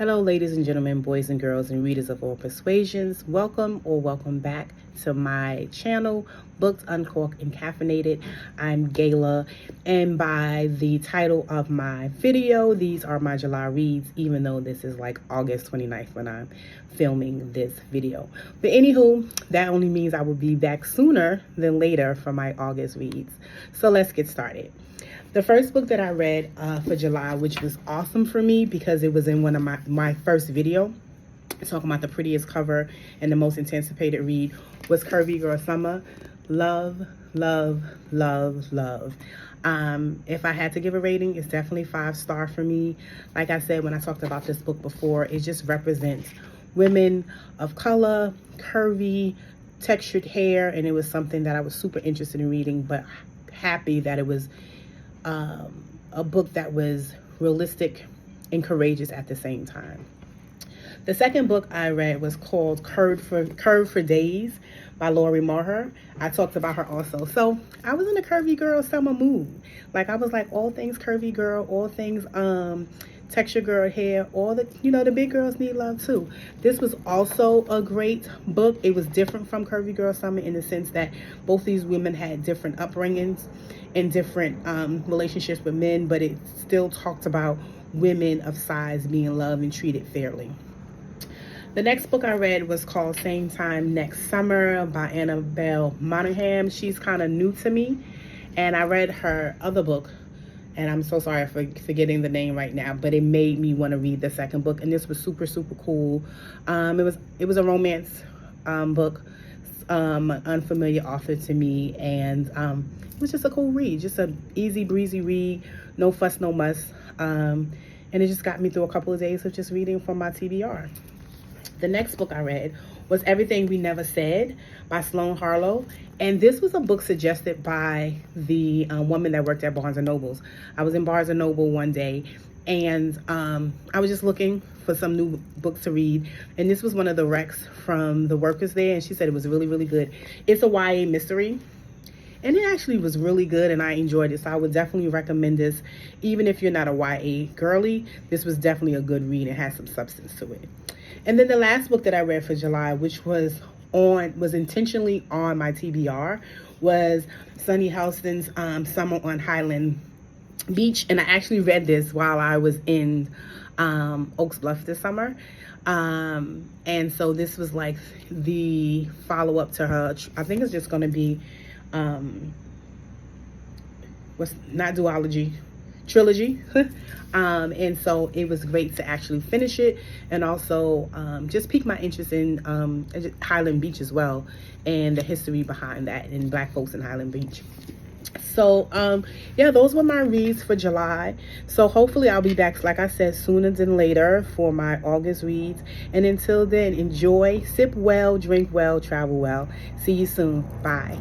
Hello, ladies and gentlemen, boys and girls, and readers of all persuasions. Welcome or welcome back to my channel, Booked, Uncorked, and Caffeinated. I'm Gayla, and by the title of my video, these are my July reads, even though this is like August 29th when I'm filming this video. But anywho, that only means I will be back sooner than later for my August reads. So let's get started. The first book that I read for July, which was awesome for me because it was in one of my first video, talking about the prettiest cover and the most anticipated read, was Curvy Girl Summer. Love, love, love, love. If I had to give a rating, it's definitely 5-star for me. Like I said when I talked about this book before, it just represents women of color, curvy, textured hair, and it was something that I was super interested in reading, but happy that it was a book that was realistic and courageous at the same time. The second book I read was called Curved for Days by Lori Maher. I talked about her also. So I was in a curvy girl summer mood. Like I was like all things curvy girl, all things texture girl hair, all the, the big girls need love too. This was also a great book. It was different from Curvy Girl Summer in the sense that both these women had different upbringings and different relationships with men, but it still talked about women of size being loved and treated fairly. The next book I read was called Same Time Next Summer by Annabelle Monaghan. She's kind of new to me, and I read her other book, and I'm so sorry for forgetting the name right now, but it made me want to read the second book, and this was super, super cool. It was a romance book, an unfamiliar author to me, and it was just a cool read, just an easy breezy read, no fuss, no muss, and it just got me through a couple of days of just reading from my TBR. The next book I read was Everything We Never Said by Sloan Harlow. And this was a book suggested by the woman that worked at Barnes & Nobles. I was in Barnes & Noble one day, and I was just looking for some new books to read. And this was one of the recs from the workers there, and she said it was really, really good. It's a YA mystery, and it actually was really good, and I enjoyed it. So I would definitely recommend this. Even if you're not a YA girly, this was definitely a good read and has some substance to it. And then the last book that I read for July, which was intentionally on my TBR, was Sunny Helston's Summer on Highland Beach. And I actually read this while I was in Oaks Bluff this summer. And so this was like the follow-up to her. I think it's just going to be, trilogy. And so it was great to actually finish it, and also just pique my interest in Highland Beach as well, and the history behind that and Black folks in Highland Beach. So yeah, those were my reads for July. So hopefully I'll be back, like I said, sooner than later for my August reads. And until then, enjoy, sip well, drink well, travel well. See you soon. Bye.